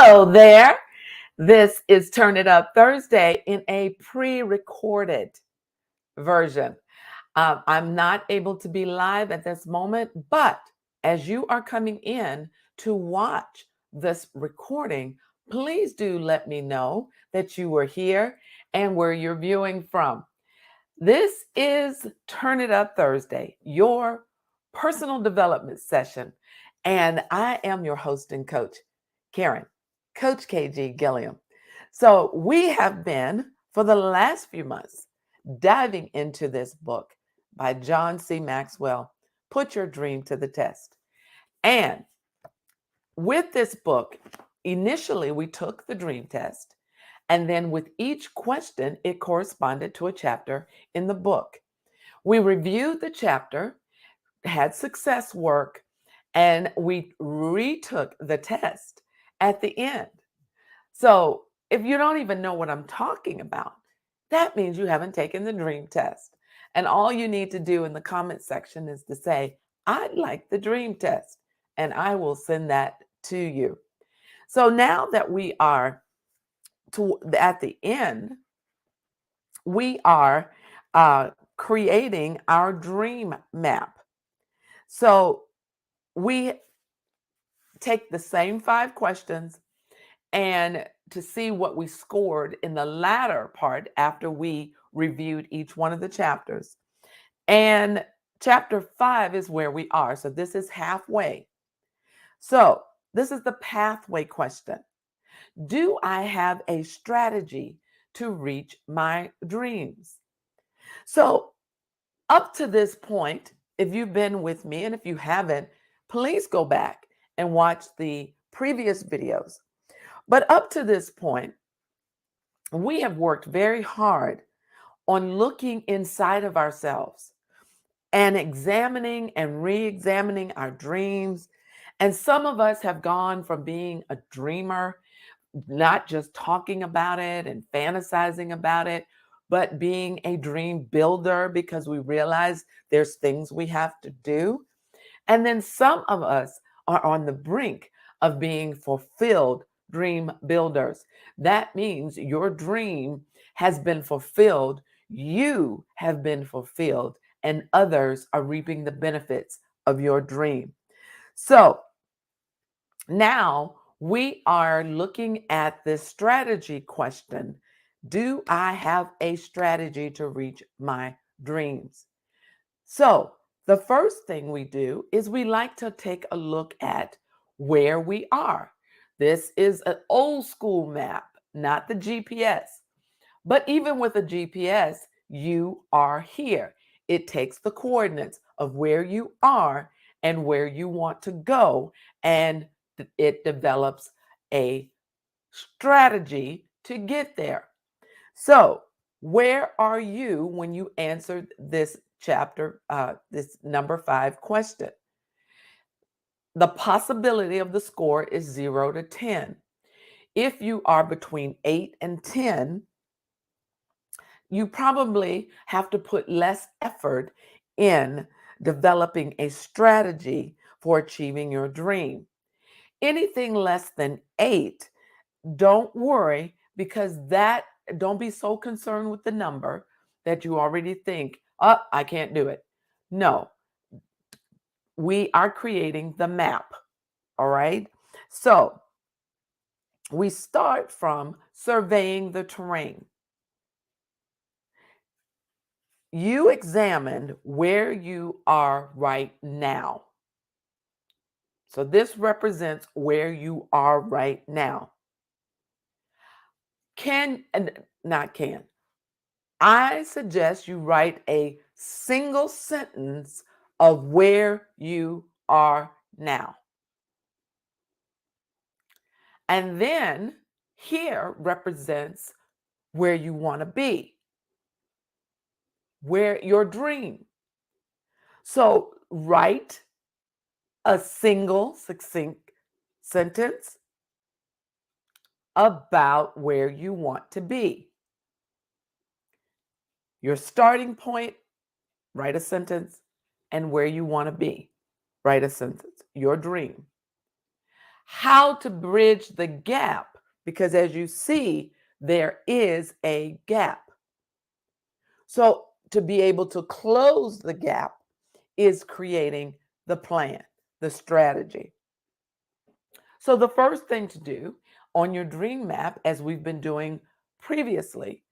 Hello there. This is Turn It Up Thursday in a pre recorded version. I'm not able to be live at this moment, but as you are coming in to watch this recording, please do let me know that you were here and where you're viewing from. This is Turn It Up Thursday, your personal development session. And I am your host and coach, Karen, Coach KG Gilliam. So we have been, for the last few months, diving into this book by John C. Maxwell, Put Your Dream to the Test. And with this book, initially we took the dream test. And then with each question, it corresponded to a chapter in the book. We reviewed the chapter, had success work, and we retook the test at the end. So if you don't even know what I'm talking about, that means you haven't taken the dream test. And all you need to do in the comment section is to say, I'd like the dream test, and I will send that to you. So now that we are at the end, we are creating our dream map. So we take the same 5 questions and to see what we scored in the latter part after we reviewed each one of the chapters. And chapter 5 is where we are. So this is halfway. So this is the pathway question. Do I have a strategy to reach my dreams? So up to this point, if you've been with me, and if you haven't, please go back and watch the previous videos. But up to this point, we have worked very hard on looking inside of ourselves and examining and re-examining our dreams. And some of us have gone from being a dreamer, not just talking about it and fantasizing about it, but being a dream builder because we realize there's things we have to do. And then some of us are on the brink of being fulfilled dream builders. That means your dream has been fulfilled, you have been fulfilled, and others are reaping the benefits of your dream. So now we are looking at this strategy question. Do I have a strategy to reach my dreams? So the first thing we do is we like to take a look at where we are. This is an old school map, not the GPS. But even with a GPS, you are here. It takes the coordinates of where you are and where you want to go, and it develops a strategy to get there. So, where are you when you answered this chapter, this number 5 question? The possibility of the score is 0 to 10. If you are between 8 and 10, you probably have to put less effort in developing a strategy for achieving your dream. Anything less than 8, don't worry, because that don't be so concerned with the number that you already think, oh, I can't do it. No, we are creating the map. All right. So we start from surveying the terrain. You examined where you are right now. So this represents where you are right now. I suggest you write a single sentence of where you are now. And then here represents where you want to be, where your dream. So write a single succinct sentence about where you want to be. Your starting point, write a sentence, and where you want to be, write a sentence. Your dream. how to bridge the gap, because as you see, there is a gap. So, to be able to close the gap is creating the plan, the strategy. So, the first thing to do on your dream map, as we've been doing previously,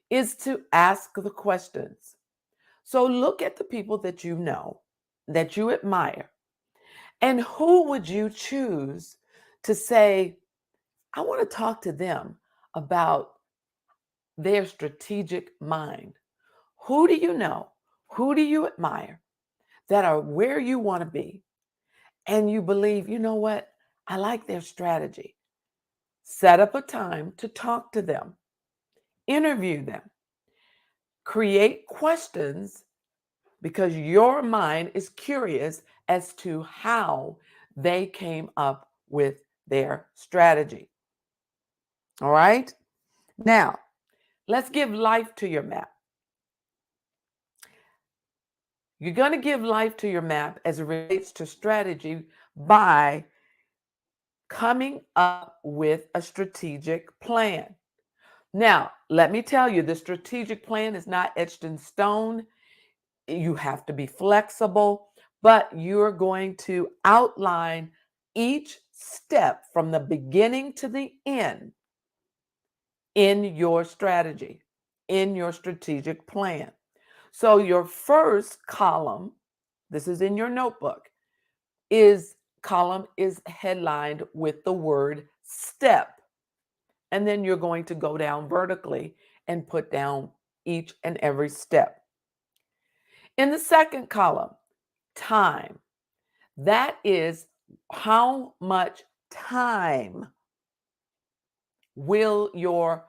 is to ask the questions. So, look at the people that you know, that you admire, and who would you choose to say, I want to talk to them about their strategic mind? Who do you know? Who do you admire that are where you want to be? And you believe, you know what? I like their strategy. Set up a time to talk to them, interview them, create questions because your mind is curious as to how they came up with their strategy. All right? Now, let's give life to your map. You're going to give life to your map as it relates to strategy by coming up with a strategic plan. Now, let me tell you, the strategic plan is not etched in stone. You have to be flexible, but you're going to outline each step from the beginning to the end in your strategy, in your strategic plan. So, your first column, this is in your notebook, is column is headlined with the word step. And then you're going to go down vertically and put down each and every step. In the second column, time. That is how much time will your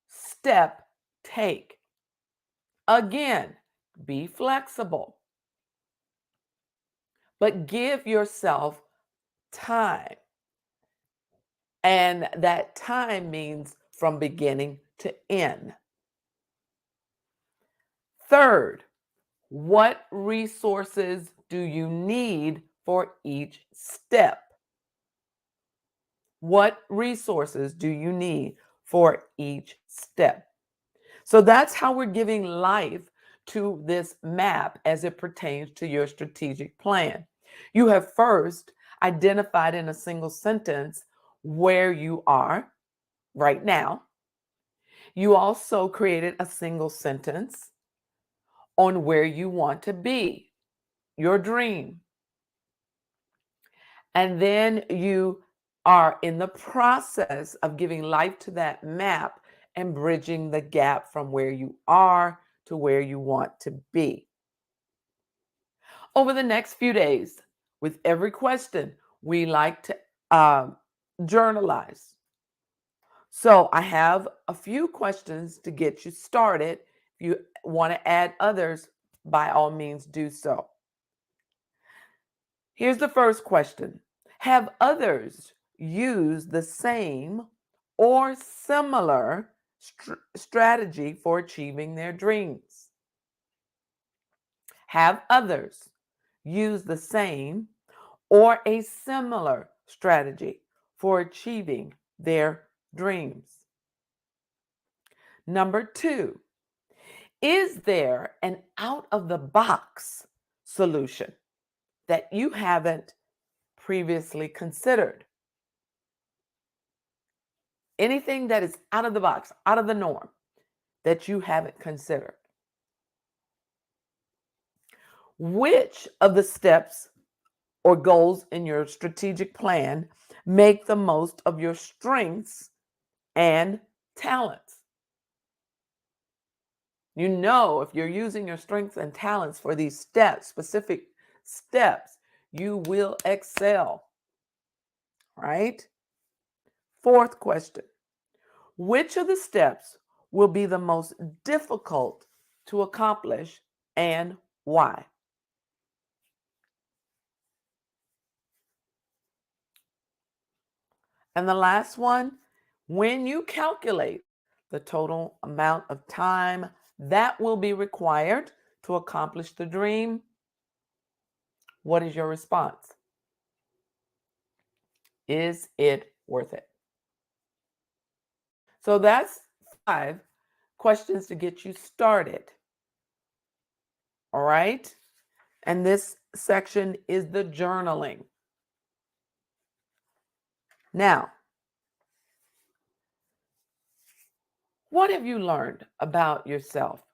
step take? Again, be flexible, but give yourself time. And that time means from beginning to end. Third, what resources do you need for each step? What resources do you need for each step? So that's how we're giving life to this map as it pertains to your strategic plan. You have first identified in a single sentence where you are right now. You also created a single sentence on where you want to be, your dream. And then you are in the process of giving life to that map and bridging the gap from where you are to where you want to be. Over the next few days, with every question, we like to journalize. So I have a few questions to get you started. If you want to add others, by all means do so. Here's the first question. Have others used the same or similar strategy for achieving their dreams? Have others used the same or a similar strategy for achieving their dreams? Number two, is there an out of the box solution that you haven't previously considered? Anything that is out of the box, out of the norm, that you haven't considered. Which of the steps or goals in your strategic plan make the most of your strengths and talents? You know, if you're using your strengths and talents for these steps, specific steps, you will excel, right? Fourth question. Which of the steps will be the most difficult to accomplish and why? And the last one, when you calculate the total amount of time that will be required to accomplish the dream, what is your response? Is it worth it? So that's 5 questions to get you started. All right. And this section is the journaling. Now, what have you learned about yourself?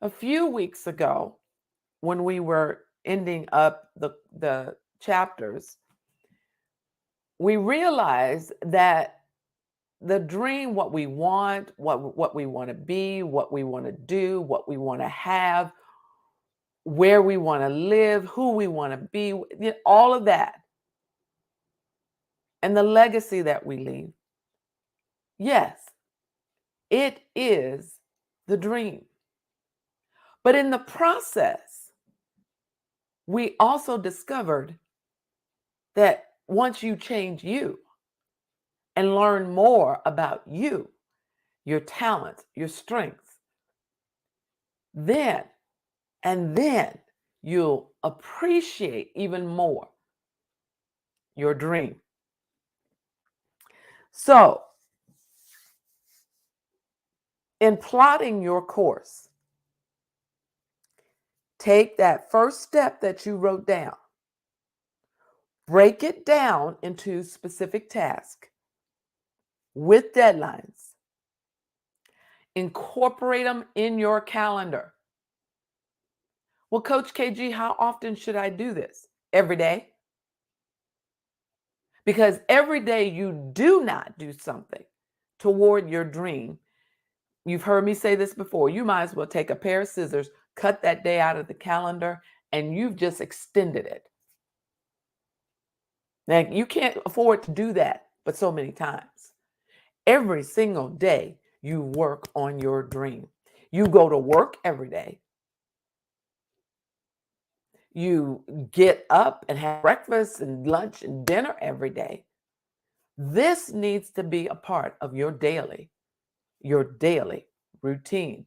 A few weeks ago, when we were ending up the chapters, we realized that the dream, what we want, what we want to be, what we want to do, what we want to have, where we want to live, who we want to be, all of that, and the legacy that we leave. Yes, it is the dream. But in the process, we also discovered that once you change you and learn more about you, your talents, your strengths, then you'll appreciate even more your dream. So, in plotting your course, take that first step that you wrote down, break it down into specific tasks with deadlines, incorporate them in your calendar. Well, Coach KG, how often should I do this? Every day? Because every day you do not do something toward your dream, you've heard me say this before, you might as well take a pair of scissors, cut that day out of the calendar, and you've just extended it. Now, you can't afford to do that, but so many times. Every single day, you work on your dream. You go to work every day. You get up and have breakfast and lunch and dinner every day. This needs to be a part of your daily routine.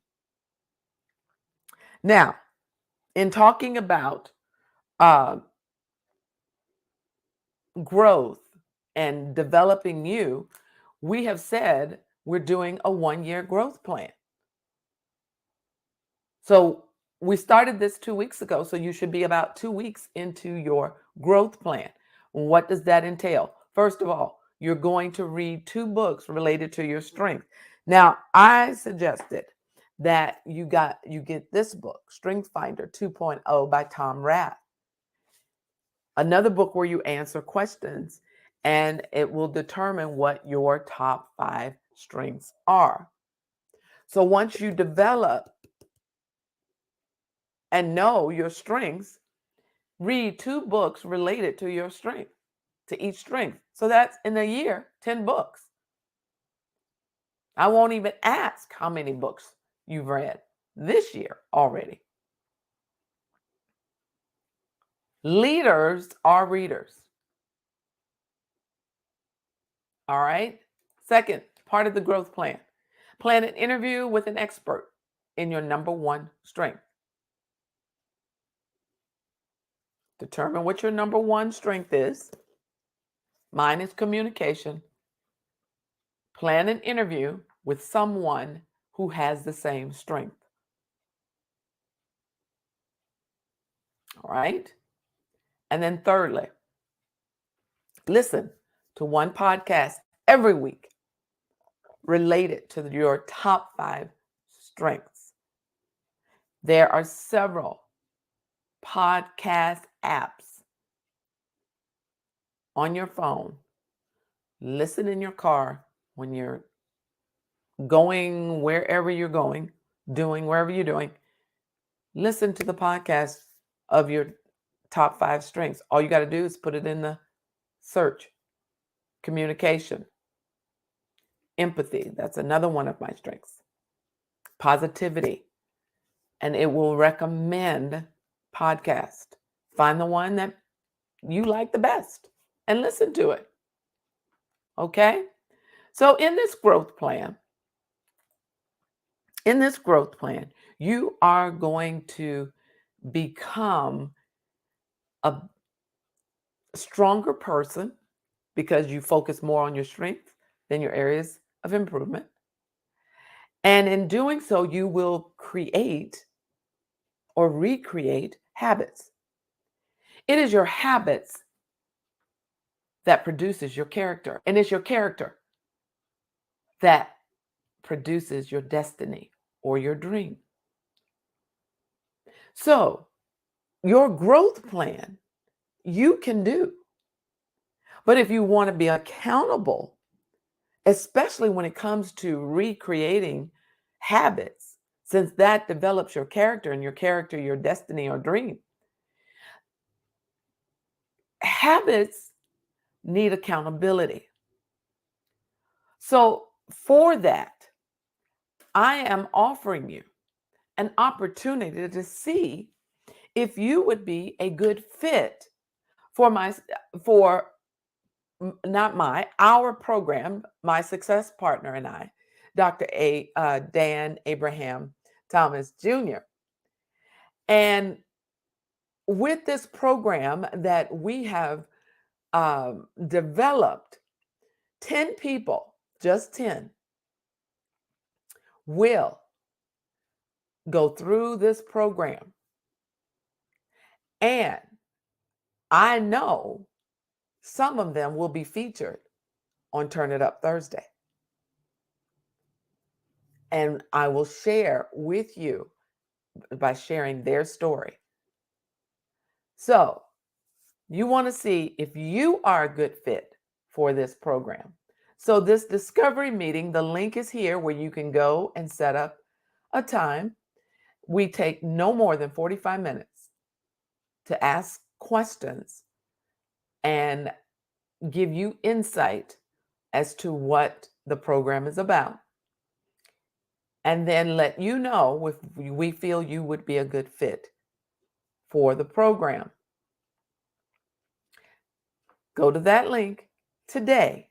Now, in talking about uh, growth and developing you, we have said we're doing a 1-year growth plan. So we started this 2 weeks ago, so you should be about 2 weeks into your growth plan. What does that entail? First of all, you're going to read 2 books related to your strength. Now, I suggested that you get this book, Strength Finder 2.0 by Tom Rath. Another book where you answer questions and it will determine what your top 5 strengths are. So once you develop and know your strengths, read 2 books related to your strength, to each strength. So that's in a year, 10 books. I won't even ask how many books you've read this year already. Leaders are readers. All right. Second part of the growth plan, plan an interview with an expert in your number 1 strength. Determine what your number 1 strength is. Mine is communication. Plan an interview with someone who has the same strength. All right. And then thirdly, listen to one podcast every week related to your top 5 strengths. There are several podcast apps on your phone. Listen in your car when you're going wherever you're going, doing wherever you're doing. Listen to the podcast of your top 5 strengths. All you got to do is put it in the search. Communication. Empathy. That's another one of my strengths. Positivity. And it will recommend podcast. Find the one that you like the best and listen to it. Okay? So in this growth plan, you are going to become a stronger person. because you focus more on your strengths than your areas of improvement. And in doing so, you will create or recreate habits. It is your habits that produces your character, and it's your character that produces your destiny or your dream. So, your growth plan you can do. But if you want to be accountable, especially when it comes to recreating habits, since that develops your character and your character, your destiny or dream, habits need accountability. So, for that, I am offering you an opportunity to see if you would be a good fit for for not our program, my success partner and I, Dr. Dan Abraham Thomas Jr. And with this program that we have developed, 10 people, just 10, will go through this program. And I know some of them will be featured on Turn It Up Thursday. And I will share with you by sharing their story. So, you want to see if you are a good fit for this program. So, this discovery meeting, the link is here where you can go and set up a time. We take no more than 45 minutes to ask questions and give you insight as to what the program is about. And then let you know if we feel you would be a good fit for the program. Go to that link today.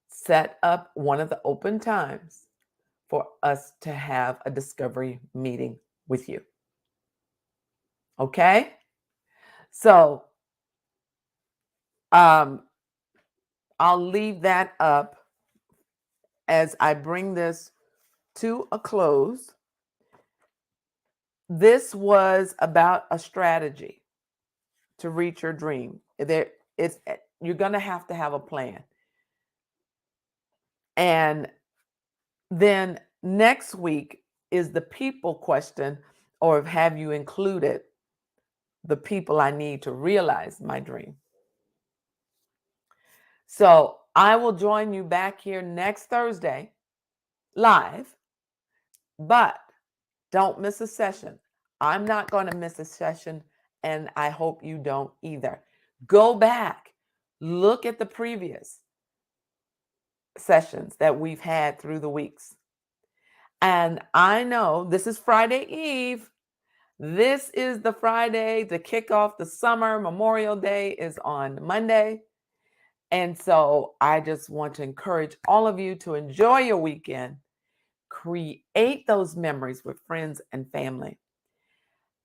Set up one of the open times for us to have a discovery meeting with you. Okay? So, I'll leave that up as I bring this to a close. This was about a strategy to reach your dream. You're going to have a plan. And then next week is the people question, or have you included the people I need to realize my dream? So I will join you back here next Thursday live, but don't miss a session. I'm not going to miss a session, and I hope you don't either. Go back, look at the previous sessions that we've had through the weeks. And I know this is Friday Eve. This is the Friday to kick off the summer. Memorial Day is on Monday. And so I just want to encourage all of you to enjoy your weekend, create those memories with friends and family,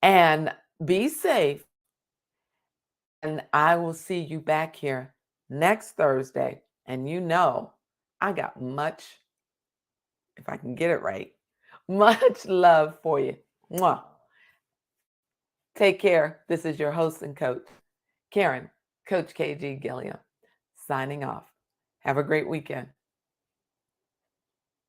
and be safe. And I will see you back here next Thursday. And you know, I got much, if I can get it right, much love for you. Mwah. Take care. This is your host and coach, Karen, Coach KG Gilliam, signing off. Have a great weekend.